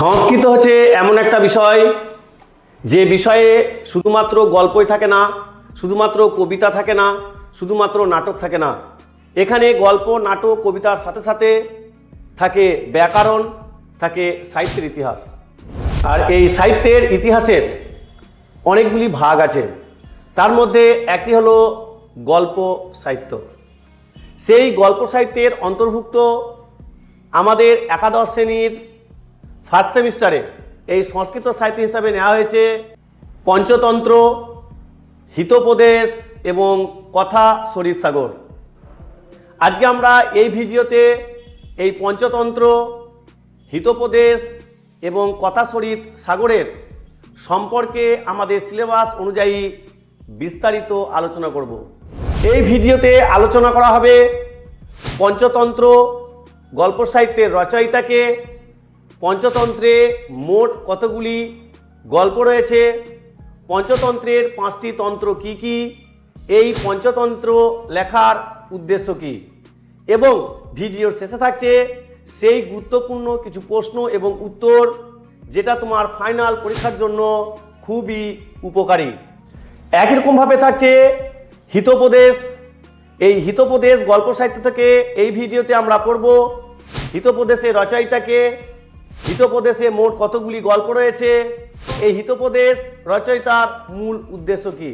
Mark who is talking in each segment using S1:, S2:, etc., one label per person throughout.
S1: সংস্কৃত হচ্ছে এমন একটা বিষয় যে বিষয়ে শুধুমাত্র গল্পই থাকে না, শুধুমাত্র কবিতা থাকে না, শুধুমাত্র নাটক থাকে না। এখানে গল্প, নাটক, কবিতার সাথে সাথে থাকে ব্যাকরণ, থাকে সাহিত্যের ইতিহাস। আর এই সাহিত্যের ইতিহাসের অনেকগুলি ভাগ আছে। তার মধ্যে একটি হলো গল্প সাহিত্য। সেই গল্প সাহিত্যের অন্তর্ভুক্ত আমাদের একাদশ শ্রেণীর ফার্স্ট সেমিস্টারে এই সংস্কৃত সাহিত্য হিসাবে নেওয়া হয়েছে পঞ্চতন্ত্র, হিতোপদেশ এবং কথা সরিৎ সাগর। আজকে আমরা এই ভিডিওতে এই পঞ্চতন্ত্র, হিতোপদেশ এবং কথা সরিৎ সাগরের সম্পর্কে আমাদের সিলেবাস অনুযায়ী বিস্তারিত আলোচনা করব। এই ভিডিওতে আলোচনা করা হবে পঞ্চতন্ত্র গল্প সাহিত্যের রচয়িতাকে, পঞ্চতন্ত্রে মোট কতগুলি গল্প রয়েছে, পঞ্চতন্ত্রের 5টি তন্ত্র কি কি, এই পঞ্চতন্ত্র লেখার উদ্দেশ্য কি, এবং ভিডিওর শেষে থাকছে সেই গুরুত্বপূর্ণ কিছু প্রশ্ন এবং উত্তর যেটা তোমার ফাইনাল পরীক্ষার জন্য খুবই উপকারী। একই রকমভাবে থাকছে হিতোপদেশ। এই হিতোপদেশ গল্প সাহিত্য থেকে এই ভিডিওতে আমরা পড়ব হিতোপদেশের রচয়িতাকে, হিতোপদেশে মোট কতগুলি গল্প রয়েছে, এই হিতোপদেশ রচয়িতার মূল উদ্দেশ্য কি,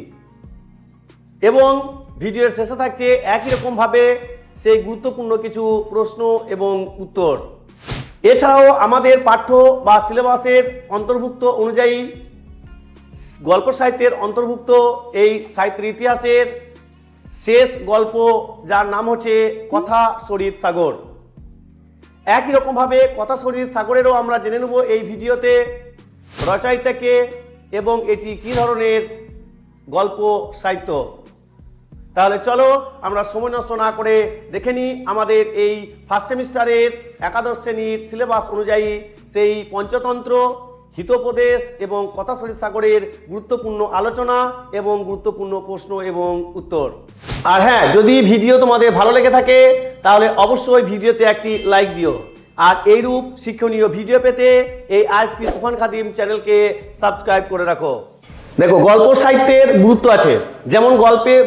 S1: এবং ভিডিওর শেষে থাকছে একই রকমভাবে সেই গুরুত্বপূর্ণ কিছু প্রশ্ন এবং উত্তর। এছাড়াও আমাদের পাঠ্য বা সিলেবাসের অন্তর্ভুক্ত অনুযায়ী গল্প সাহিত্যের অন্তর্ভুক্ত এই সাহিত্যের ইতিহাসের শেষ গল্প, যার নাম হচ্ছে কথা সরিৎ সাগর। একই রকমভাবে কথা সরিৎ সাগরেরও আমরা জেনে নেব এই ভিডিওতে রচয়িতাকে এবং এটি কী ধরনের গল্প সাহিত্য। তাহলে চলো আমরা সময় নষ্ট না করে দেখে নিই আমাদের এই ফার্স্ট সেমিস্টারের একাদশ শ্রেণীর সিলেবাস অনুযায়ী সেই পঞ্চতন্ত্র, হিতোপদেশ এবং কথা সরিৎ সাগরের গুরুত্বপূর্ণ আলোচনা এবং গুরুত্বপূর্ণ প্রশ্ন এবং উত্তর। আর হ্যাঁ, যদি ভিডিও তোমাদের ভালো লেগে থাকে তাহলে অবশ্যই ভিডিওতে একটি লাইক দিও। আর এইরূপ শিক্ষণীয় ভিডিও পেতে এই আইএসপি তুফান খাদিম চ্যানেলকে সাবস্ক্রাইব করে রাখো। দেখো, গল্প সাহিত্যের গুরুত্ব আছে। যেমন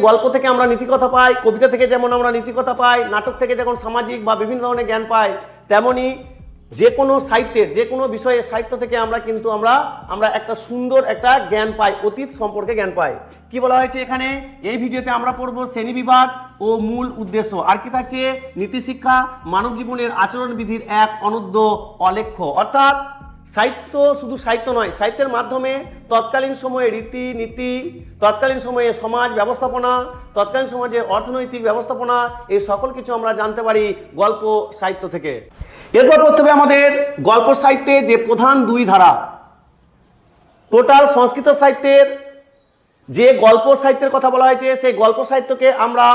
S1: গল্প থেকে আমরা নীতিকথা পাই, কবিতা থেকে যেমন আমরা নীতিকথা পাই, নাটক থেকে যেমন সামাজিক বা বিভিন্ন ধরনের জ্ঞান পাই, তেমনি যে কোনো সাহিত্যের যে কোনো বিষয়ে সাহিত্য থেকে আমরা একটা সুন্দর একটা জ্ঞান পাই, অতীত সম্পর্কে জ্ঞান পাই। কি বলা হয়েছে এখানে এই ভিডিওতে আমরা পড়ব শ্রেণী বিভাগ ও মূল উদ্দেশ্য। আর কি থাকছে নীতি শিক্ষা, মানব জীবনের আচরণবিধির এক অনূদ্য অলেখ্য। অর্থাৎ সাহিত্য শুধু সাহিত্য নয়, সাহিত্যের মাধ্যমে তৎকালীন সময়ে রীতিনীতি, তৎকালীন সময়ে সমাজ ব্যবস্থাপনা, তৎকালীন সমাজের অর্থনৈতিক ব্যবস্থাপনা, এই সকল কিছু আমরা জানতে পারি গল্প সাহিত্য থেকে। এরপর পড়তে হবে আমাদের গল্প সাহিত্যে যে প্রধান দুই ধারা। টোটাল সংস্কৃত সাহিত্যের যে গল্প সাহিত্যের কথা বলা হয়েছে সেই গল্প সাহিত্যকে আমরা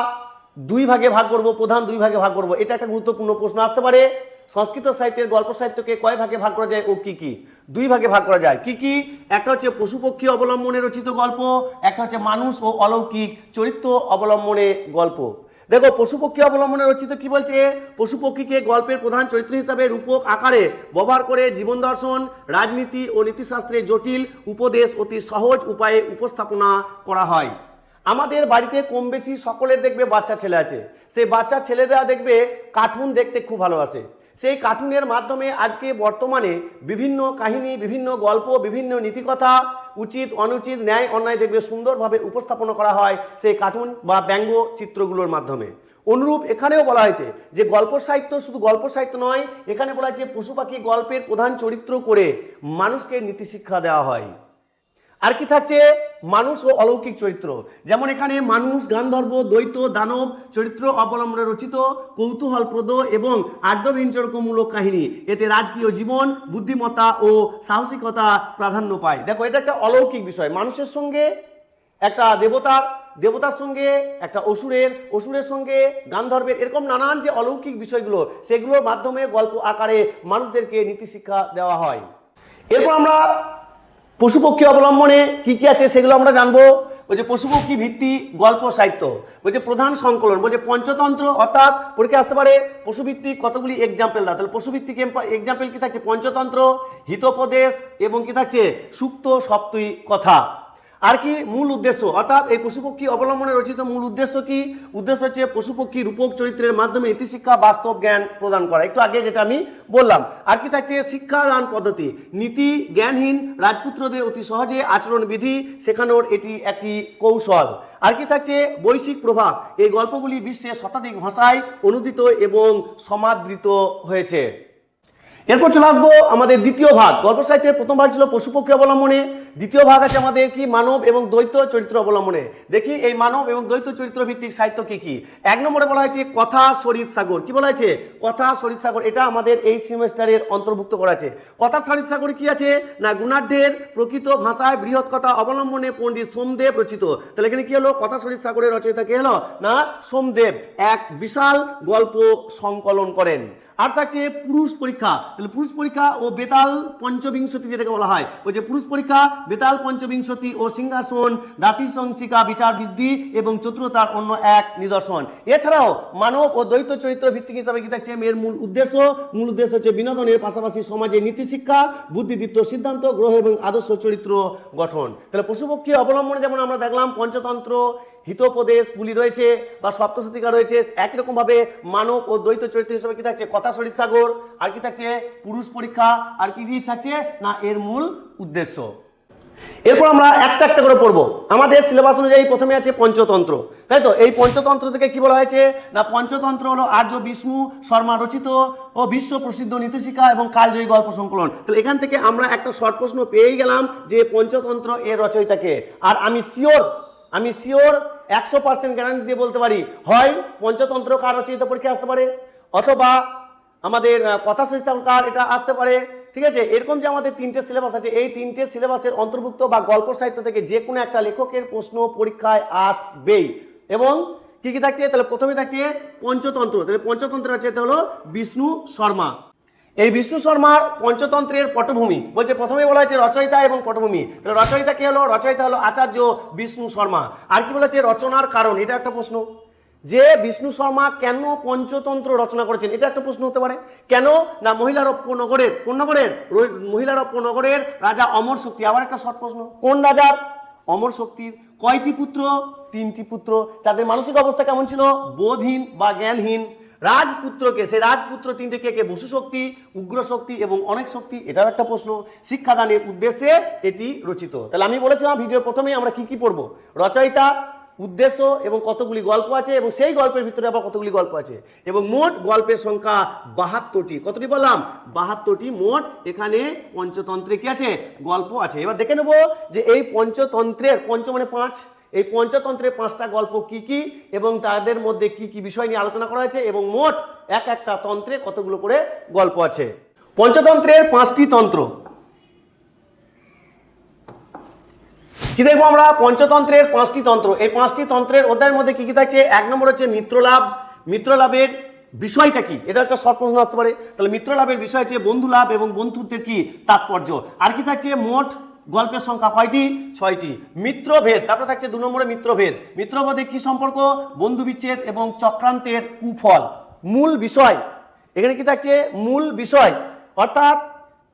S1: দুই ভাগে ভাগ করব, প্রধান দুই ভাগে ভাগ করব। এটা একটা গুরুত্বপূর্ণ প্রশ্ন আসতে পারে। সংস্কৃত সাহিত্যের গল্প সাহিত্যকে কয় ভাগে ভাগ করা যায় ও কি কি? দুই ভাগে ভাগ করা যায়। কি কি? একটা হচ্ছে পশুপক্ষী অবলম্বনে রচিত গল্প, একটা হচ্ছে মানুষ ও অলৌকিক চরিত্র অবলম্বনে গল্প। দেখো, পশুপক্ষী অবলম্বনে রচিত কি বলছে? পশুপক্ষীকে গল্পের প্রধান চরিত্র হিসাবে রূপক আকারে ব্যবহার করে জীবন দর্শন, রাজনীতি ও নীতিশাস্ত্রের জটিল উপদেশ অতি সহজ উপায়ে উপস্থাপনা করা হয়। আমাদের বাড়িতে কম বেশি সকলের দেখবে বাচ্চা ছেলে আছে। সেই বাচ্চা ছেলেরা দেখবে কার্টুন দেখতে খুব ভালোবাসে। সেই কার্টুনের মাধ্যমে আজকে বর্তমানে বিভিন্ন কাহিনী, বিভিন্ন গল্প, বিভিন্ন নীতিকথা, উচিত অনুচিত, ন্যায় অন্যায় দেখবে সুন্দরভাবে উপস্থাপনা করা হয় সেই কার্টুন বা ব্যঙ্গ চিত্রগুলোর মাধ্যমে। অনুরূপ এখানেও বলা হয়েছে যে গল্প সাহিত্য শুধু গল্প সাহিত্য নয়, এখানে বলা হয়েছে পশু পাখি গল্পের প্রধান চরিত্র করে মানুষকে নীতিশিক্ষা দেওয়া হয়। আর কি থাকছে? মানুষ ও অলৌকিক চরিত্র। যেমন এখানে মানুষ, গান্ধর্ব, দ্বৈত, দানব চরিত্র অবলম্বনে রচিত কৌতূহলপ্রদ এবং আদ্যবিঞ্চরকমূলক কাহিনী। এতে রাজকীয় জীবন, বুদ্ধিমত্তা ও সাহসিকতা প্রাধান্য পায়। দেখো, এটা একটা অলৌকিক বিষয়। মানুষের সঙ্গে একটা দেবতার সঙ্গে একটা অসুরের সঙ্গে গান্ধর্বের, এরকম নানান যে অলৌকিক বিষয়গুলো, সেগুলোর মাধ্যমে গল্প আকারে মানুষদেরকে নীতিশিক্ষা দেওয়া হয়। এরপর আমরা পশুপক্ষী অবলম্বনে কি কি আছে সেগুলো আমরা জানবো। যে পশুপক্ষী ভিত্তি গল্প সাহিত্য, বলছে প্রধান সংকলন, বলছে পঞ্চতন্ত্র, অর্থাৎ পরীক্ষা আসতে পারে পশুভিত্তিক কতগুলি এক্সাম্পল দাও। তাহলে পশুভিত্তিক এক্সাম্পল কি থাকছে? পঞ্চতন্ত্র, হিতোপদেশ এবং কি থাকছে সুক্ত সপ্তী কথা। আর কি মূল উদ্দেশ্য, অর্থাৎ এই পশুপক্ষী অবলম্বনে রচিত মূল উদ্দেশ্য কি? উদ্দেশ্য হচ্ছে পশুপক্ষী রূপক চরিত্রের মাধ্যমে নীতিশিক্ষা বাস্তব জ্ঞান প্রদান করা, একটু আগে যেটা আমি বললাম। আর কি থাকছে শিক্ষাদান পদ্ধতি, নীতি জ্ঞানহীন রাজপুত্রদের অতি সহজে আচরণবিধি শেখানোর এটি একটি কৌশল। আর কি থাকছে বৈশ্বিক প্রভাব, এই গল্পগুলি বিশ্বের শতাধিক ভাষায় অনুদিত এবং সমাদৃত হয়েছে। এরপর চলে আসবো আমাদের দ্বিতীয় ভাগ। গল্প সাহিত্যের প্রথম ভাগ ছিল পশুপক্ষী অবলম্বনে, দ্বিতীয় ভাগ আছে আমাদের কি মানব এবং দ্বৈত চরিত্র অবলম্বনে। দেখি এই মানব এবং দ্বৈত চরিত্র ভিত্তিক সাহিত্য কি কি। এক নম্বরে বলা হয়েছে কথা শরীর সাগর। কি বলা হয়েছে? কথা শরীর সাগর, এটা আমাদের এই সেমিস্টারের অন্তর্ভুক্ত করা আছে। কথা শরীর সাগরে কি আছে না গুণাঢ্যের প্রকৃত ভাষায় বৃহৎ কথা অবলম্বনে পণ্ডিত সোমদেব রচিত। তাহলে এখানে কি হলো? কথা শরীর সাগরের রচয়িতা কে হলো না সোমদেব, এক বিশাল গল্প সংকলন করেন। আর থাকছে পুরুষ পরীক্ষা। তাহলে পুরুষ পরীক্ষা ও বেতাল পঞ্চবিংশতি যেটাকে বলা হয়, ওই যে পুরুষ পরীক্ষা, বেতাল পঞ্চবিংশতি ও সিংহাসন দাতিসংসিকা বিচার বৃদ্ধি এবং চতুরতার অন্য এক নিদর্শন। এছাড়াও মানব ও দ্বৈত চরিত্র ভিত্তিক হিসাবে কি থাকছে এর মূল উদ্দেশ্য হচ্ছে বিনোদনের পাশাপাশি সমাজে নীতি শিক্ষা, বুদ্ধিদীপ্ত সিদ্ধান্ত গ্রহ এবং আদর্শ চরিত্র গঠন। তাহলে পশুপক্ষী অবলম্বনে যেমন আমরা দেখলাম পঞ্চতন্ত্র, হিতোপদেশগুলি রয়েছে বা সপ্তশতিকা রয়েছে, একই রকম ভাবে মানব ও দ্বৈত চরিত্র হিসেবে কি থাকছে কথা শরীর সাগর, আর কি থাকছে পুরুষ পরীক্ষা, আর কি থাকছে না এর মূল উদ্দেশ্য। এরপর আমরা একটা একটা করে পড়বো। আমাদের সিলেবাস অনুযায়ী প্রথমে আছে পঞ্চতন্ত্র, তাই তো? এই পঞ্চতন্ত্র থেকে কি বলা হয়েছে না পঞ্চতন্ত্র হলো আর্য বিষ্ণু শর্মা রচিত ও বিশ্ব প্রসিদ্ধ নীতিশিক্ষা এবং কালজয়ী গল্প সংকলন। তাহলে এখান থেকে আমরা একটা শর্ট প্রশ্ন পেয়েই গেলাম যে পঞ্চতন্ত্র এর রচয়িতাকে। আর আমি শিওর 100% গ্যারান্টি দিয়ে বলতে পারি, হয় পঞ্চতন্ত্র কার রচিত পরীক্ষা আসতে পারে, অথবা আমাদের কথা সংস্থানকার এটা আসতে পারে। ঠিক আছে, এরকম যে আমাদের তিনটে সিলেবাস আছে, এই তিনটে সিলেবাসের অন্তর্ভুক্ত বা গল্প সাহিত্য থেকে যে কোনো একটা লেখকের প্রশ্ন পরীক্ষায় আসবেই। এবং কি কি থাকছে? তাহলে প্রথমে থাকছে পঞ্চতন্ত্র। তাহলে পঞ্চতন্ত্র আছে হলো বিষ্ণু শর্মা। এই বিষ্ণু শর্মার পঞ্চতন্ত্রের পটভূমি, বলছে প্রথমে বলা হয়েছে রচয়িতা এবং পটভূমি। রচয়িতা কি হলো? রচয়িতা হলো আচার্য বিষ্ণু শর্মা। আর কি বলেছে রচনার কারণ, এটা একটা প্রশ্ন, যে বিষ্ণু শর্মা কেন পঞ্চতন্ত্র রচনা করেছেন, এটা একটা প্রশ্ন হতে পারে। কেন না মহিলারপ্য নগরের রাজা অমর শক্তি, আবার একটা শর্ট প্রশ্ন, কোন রাজার? অমর শক্তির। কয়টি পুত্র? 3টি পুত্র। তাদের মানসিক অবস্থা কেমন ছিল? বোধহীন বা জ্ঞানহীন। রাজপুত্রকে, সেই রাজপুত্র 3টে কে? বসু শক্তি, উগ্র শক্তি এবং অনেক শক্তি, এটাও একটা প্রশ্ন। শিক্ষাদানের উদ্দেশ্যে এটি রচিত। তাহলে আমি বলেছিলাম ভিডিওর প্রথমেই আমরা কি কি পড়বো, রচয়িতা, উদ্দেশ্য এবং কতগুলি গল্প আছে, এবং সেই গল্পের ভিতরে আবার কতগুলি গল্প আছে, এবং মোট গল্পের সংখ্যা 72টি। কতটি বললাম? 72টি মোট এখানে পঞ্চতন্ত্রে কি আছে? গল্প আছে। এবার দেখে নেব যে এই পঞ্চতন্ত্রের, পঞ্চ মানে 5, এই পঞ্চতন্ত্রের 5টা গল্প কি কি এবং তাদের মধ্যে কি কি বিষয় নিয়ে আলোচনা করা হয়েছে, এবং মোট এক একটা তন্ত্রে কতগুলো করে গল্প আছে। পঞ্চতন্ত্রের 5টি তন্ত্র কি দেখবো আমরা? পঞ্চতন্ত্রের 5টি তন্ত্র। এই 5টি তন্ত্রের অধ্যায়ের মধ্যে কি কি থাকছে? 1 নম্বর হচ্ছে মিত্রলাভ। মিত্রলাভের বিষয়টা কি, এটা একটা শর্ট প্রশ্ন আসতে পারে। তাহলে মিত্রলাভের বিষয় হচ্ছে বন্ধু লাভ এবং বন্ধুত্বের কি তাৎপর্য। আর কি থাকছে? মোট গল্পের সংখ্যা কয়টি? 6টি। মিত্রভেদ, তারপরে থাকছে 2 নম্বরে মিত্রভেদ। মিত্রভেদে কি সম্পর্ক? বন্ধু বিচ্ছেদ এবং চক্রান্তের কুফল। মূল বিষয় এখানে কি থাকছে? মূল বিষয়, অর্থাৎ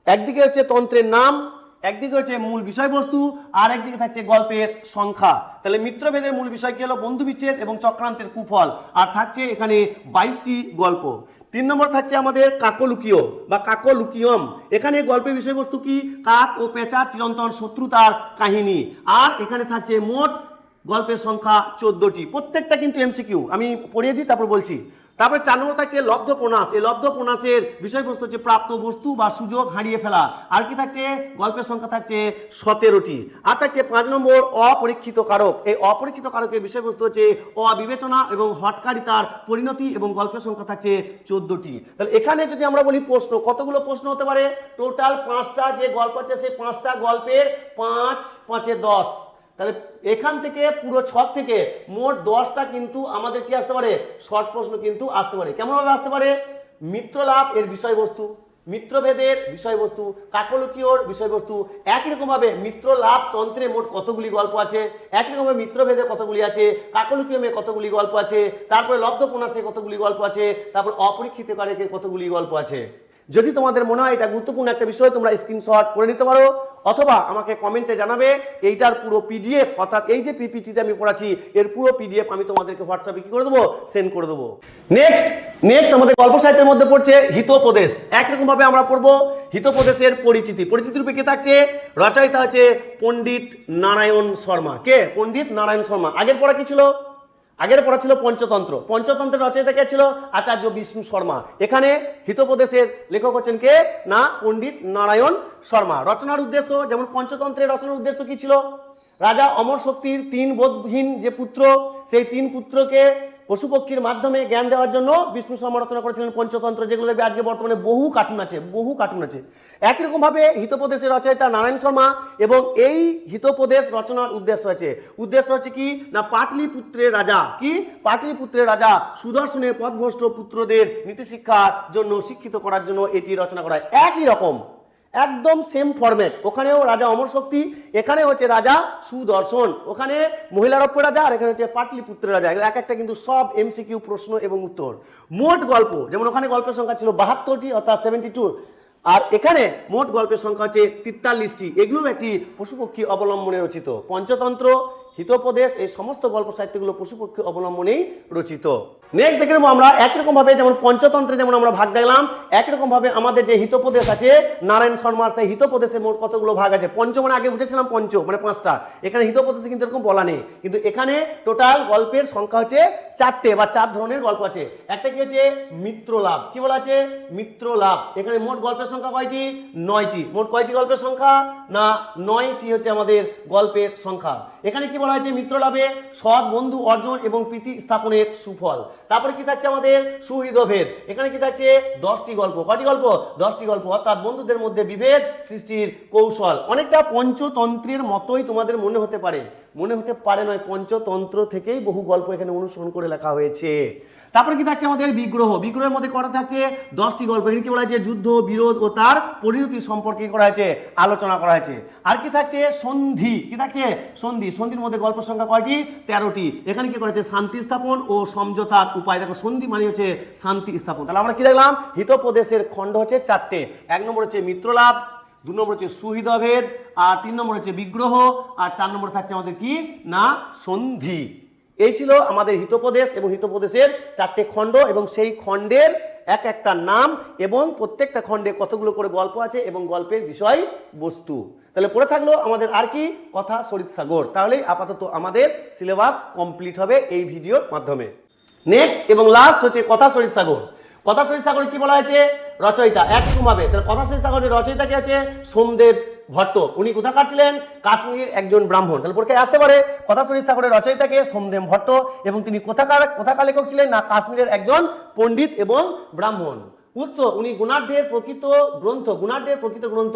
S1: একদিকে হচ্ছে তন্ত্রের নাম, একদিকে হচ্ছে মূল বিষয়বস্তু, আর একদিকে থাকছে গল্পের সংখ্যা। তাহলে মিত্রভেদের মূল বিষয় কি হলো? বন্ধু বিচ্ছেদ এবং চক্রান্তের কুফল। আর থাকছে এখানে 22টি গল্প। 3 নম্বর থাকছে আমাদের কাকলুকীয় বা কাকলুকিয়ম। এখানে গল্পের বিষয়বস্তু কি? কাক ও পেঁচার চিরন্তন শত্রুতার কাহিনী। আর এখানে থাকছে মোট গল্পের সংখ্যা 14টি। প্রত্যেকটা কিন্তু এমসিকিউ, আমি পড়িয়ে দিই তারপর বলছি। তারপরে 4 নম্বর থাকছে লব্ধ প্রনাশ। এই লব্ধ প্রনাশের বিষয়বস্তু হচ্ছে প্রাপ্ত বস্তু বা সুযোগ হারিয়ে ফেলা। আর কি থাকছে? গল্পের সংখ্যা থাকছে 17টি। আর থাকছে 5 নম্বর অপরীক্ষিত কারক। এই অপরীক্ষিত কারকের বিষয়বস্তু হচ্ছে অবিবেচনা এবং হটকারিতার পরিণতি, এবং গল্পের সংখ্যা থাকছে 14টি। তাহলে এখানে যদি আমরা বলি প্রশ্ন, কতগুলো প্রশ্ন হতে পারে? টোটাল 5টা যে গল্প আছে, সেই 5টা গল্পের 5 5 10। তাহলে এখান থেকে পুরো 6 থেকে মোট 10টা কিন্তু আমাদের কি আসতে পারে? শর্ট প্রশ্ন কিন্তু আসতে পারে। কেমন ভাবে আসতে পারে? মিত্রলাভ এর বিষয়বস্তু, মিত্রভেদের বিষয়বস্তু, কাকলুকীয়র বিষয়বস্তু। একই রকমভাবে মিত্র লাভ তন্ত্রে মোট কতগুলি গল্প আছে, একই রকমভাবে মিত্রভেদে কতগুলি আছে, কাকলুকীয়মে কতগুলি গল্প আছে, তারপরে লব্ধপন্যাসে কতগুলি গল্প আছে, তারপর অপরীক্ষিত কারকে কতগুলি গল্প আছে। যদি তোমাদের মনে হয় এটা গুরুত্বপূর্ণ একটা বিষয়, তোমরা স্ক্রিনশট করে নিতে পারো, অথবা আমাকে কমেন্টে জানাবে। এইটার পুরো পিডিএফ, অর্থাৎ এই যে পিপিটিতে আমি পড়াচ্ছি এর পুরো পিডিএফ আমি তোমাদেরকে হোয়াটসঅ্যাপে কি করে দেবো, সেন্ড করে দেবো। নেক্সট আমাদের গল্প সাহিত্যের মধ্যে পড়ছে হিতোপদেশ। একরকম ভাবে আমরা পড়বো হিতোপদেশের পরিচিতি। পরিচিতি রূপে কে থাকছে? রচয়িতা হচ্ছে পণ্ডিত নারায়ণ শর্মা। কে? পণ্ডিত নারায়ণ শর্মা। আগের পড়া কি ছিল? আগের পড়া ছিল পঞ্চতন্ত্র। পঞ্চতন্ত্রের রচয়িতা কে ছিল? আচার্য বিষ্ণু শর্মা। এখানে হিতোপদেশের লেখক হচ্ছেন কে? না, পণ্ডিত নারায়ণ শর্মা। রচনার উদ্দেশ্য, যেমন পঞ্চতন্ত্রের রচনার উদ্দেশ্য কি ছিল? রাজা অমর শক্তির 3 বোধহীন যে পুত্র, সেই 3 পুত্রকে পশু পক্ষীর মাধ্যমে জ্ঞান দেওয়ার জন্য বিষ্ণু শর্মা রচনা করেছিলেন পঞ্চতন্ত্র, যেগুলো আজকে বর্তমানে বহু কার্টুন আছে। একই রকম ভাবে হিতোপদেশের রচয়িতা নারায়ণ শর্মা, এবং এই হিতোপদেশ রচনার উদ্দেশ্য হচ্ছে কি না, পাটলিপুত্রের রাজা, কি পাটলিপুত্রের রাজা সুদর্শনের পথভ্রষ্ট পুত্রদের নীতিশিক্ষার জন্য শিক্ষিত করার জন্য এটি রচনা করা হয়। একই রকম, একদম সেম ফরম্যাট। ওখানেও রাজা অমর শক্তি, এখানে হচ্ছে রাজা সুদর্শন, ওখানে মহিলারপ্য রাজা, আর এখানে হচ্ছে পাটলিপুত্রের রাজা। এক একটা কিন্তু সব এমসিকিউ প্রশ্ন এবং উত্তর। মোট গল্প, যেমন ওখানে গল্পের সংখ্যা ছিল 72টি, অর্থাৎ 72, আর এখানে মোট গল্পের সংখ্যা হচ্ছে 43টি। এগুলো একটি পশুপক্ষী অবলম্বনে রচিত। পঞ্চতন্ত্র, হিতোপদেশ, এই সমস্ত গল্প সাহিত্যগুলো পশুপক্ষী অবলম্বনেই রচিত। নেক্সট দেখে নেবো আমরা একরকম ভাবে, যেমন পঞ্চতন্ত্রে যেমন আমরা ভাগ দেখলাম, একরকম ভাবে আমাদের যে হিতোপদেশ আছে নারায়ণ শর্মার, সেই হিতোপদেশে মোট কতগুলো ভাগ আছে? পঞ্চ মানে আগে বুঝেছিলাম পঞ্চ মানে 5টা, এখানে হিতোপদেশে কিন্তু এরকম বলা নেই, কিন্তু এখানে টোটাল গল্পের সংখ্যা হচ্ছে 4টে বা 4 ধরনের গল্প আছে। একটা কি হচ্ছে মিত্রলাভ, কি বলা আছে? মিত্রলাভ। এখানে মোট গল্পের সংখ্যা কয়টি? 9টি। মোট কয়টি গল্পের সংখ্যা? না, 9টি হচ্ছে আমাদের গল্পের সংখ্যা। এখানে কি বলা হয়েছে? মিত্রলাভে সৎ বন্ধু অর্জন এবং প্রীতি স্থাপনের সুফল। তারপরে কি থাকছে আমাদের? সুহৃদভেদ। এখানে কি থাকছে? 10টি গল্প। কয়টি গল্প? 10টি গল্প, অর্থাৎ বন্ধুদের মধ্যে বিভেদ সৃষ্টির কৌশল। অনেকটা পঞ্চতন্ত্রের মতোই তোমাদের মনে হতে পারে, নয়, পঞ্চতন্ত্র থেকেই বহু গল্প এখানে অনুসরণ করে লেখা হয়েছে। তারপরে কি থাকছে আমাদের? বিগ্রহ। বিগ্রহের মধ্যে করা থাকছে 10টি গল্প। এখানে কি বলা হয়েছে? যুদ্ধ, বিরোধ ও তার পরিণতি সম্পর্কে করা হয়েছে, আলোচনা করা হয়েছে। আর কি থাকছে? সন্ধি। কি থাকছে? সন্ধি। সন্ধির মধ্যে গল্প সংখ্যা কয়টি? 13টি। এখানে কি করা হয়েছে? শান্তি স্থাপন ও সমঝোতার উপায়। দেখো, সন্ধি মানে হচ্ছে শান্তি স্থাপন। তাহলে আমরা কি দেখলাম? হিতোপদেশের খণ্ড হচ্ছে 4টে। 1 নম্বর হচ্ছে মিত্রলাভ, 2 নম্বর হচ্ছে সুহৃদভেদ, আর 3 নম্বর হচ্ছে বিগ্রহ, আর 4 নম্বর থাকছে আমাদের কি না সন্ধি। এই ছিল আমাদের হিতোপদেশ এবং হিতোপদেশের 4টে খণ্ড, এবং সেই খণ্ডের এক একটা নাম এবং প্রত্যেকটা খণ্ডে কতগুলো করে গল্প আছে এবং গল্পের বিষয় বস্তু। তাহলে পড়ে থাকলো আমাদের আর কি? কথা সরিত সাগর। তাহলেই আপাতত আমাদের সিলেবাস কমপ্লিট হবে এই ভিডিওর মাধ্যমে। নেক্সট এবং লাস্ট হচ্ছে কথা সরিত সাগর। কথা সরিত সাগরে কি বলা হয়েছে? রচয়িতা একরকম ভাবে। তাহলে কথা সরিত সাগরের রচয়িতা কি আছে? সোমদেব ভট্ট। উনি কোথাকার ছিলেন? কাশ্মীরের একজন ব্রাহ্মণ। তাহলে পরীক্ষায় আসতে পারে কথা সরিত সাগরের রচয়িতাকে সোমদেব ভট্ট, এবং তিনি কোথাকার লেখক ছিলেন? না, কাশ্মীরের একজন পণ্ডিত এবং ব্রাহ্মণ। উৎস, উনি গুণাঢ্যের প্রকৃত গ্রন্থ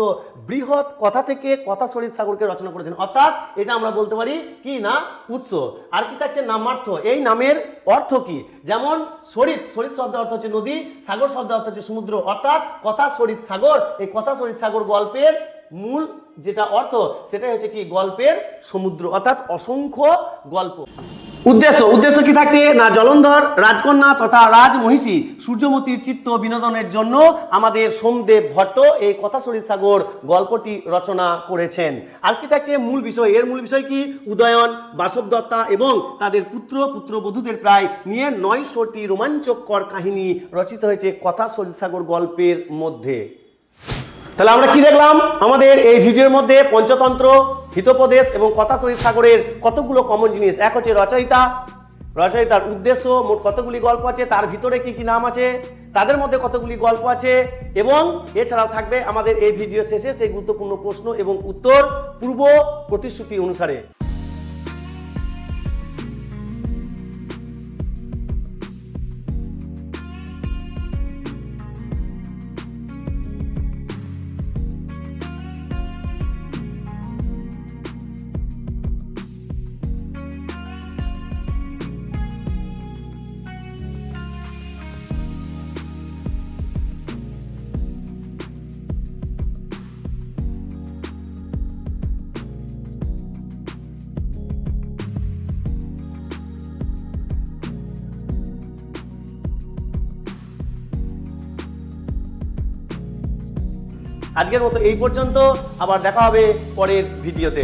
S1: বৃহৎ কথা থেকে কথা সরিত সাগরকে রচনা করেছেন, অর্থাৎ এটা আমরা বলতে পারি কি না উৎস। আর কি থাকছে? নামার্থ। এই নামের অর্থ কি? যেমন সরিত শব্দের অর্থ হচ্ছে নদী, সাগর শব্দের অর্থ হচ্ছে সমুদ্র, অর্থাৎ কথা সরিত সাগর। এই কথা সরিত সাগর গল্পের মূল যেটা অর্থ সেটাই হচ্ছে কি? গল্পের সমুদ্র, অর্থাৎ অসংখ্য গল্প। উদ্দেশ্য কি থাকছে? না, জলন্ধর রাজকন্যা তথা রাজমহিষী সূর্যমতীর চিত্ত বিনোদনের জন্য আমাদের সোমদেব ভট্ট এই কথা সরিত সাগর গল্পটি রচনা করেছেন। আর কি থাকছে মূল বিষয়? এর মূল বিষয় কি? উদয়ন, বাসব দত্তা এবং তাদের পুত্রবধূদের প্রায় নিয়ে 900টি রোমাঞ্চকর কাহিনী রচিত হয়েছে কথা সরিত সাগর গল্পের মধ্যে। তাহলে আমরা কি দেখলাম? আমাদের এই ভিডিওর মধ্যে পঞ্চতন্ত্র, হিতোপদেশ এবং কথা সরিত সাগরের কতগুলো কমন জিনিস। এক হচ্ছে রচয়িতার উদ্দেশ্য, মোট কতগুলি গল্প আছে, তার ভিতরে কি কি নাম আছে, তাদের মধ্যে কতগুলি গল্প আছে, এবং এছাড়াও থাকবে আমাদের এই ভিডিও শেষে সেই গুরুত্বপূর্ণ প্রশ্ন এবং উত্তর পূর্ব প্রতিশ্রুতি অনুসারে। আজকের মতো এই পর্যন্ত, আবার দেখা হবে পরের ভিডিওতে।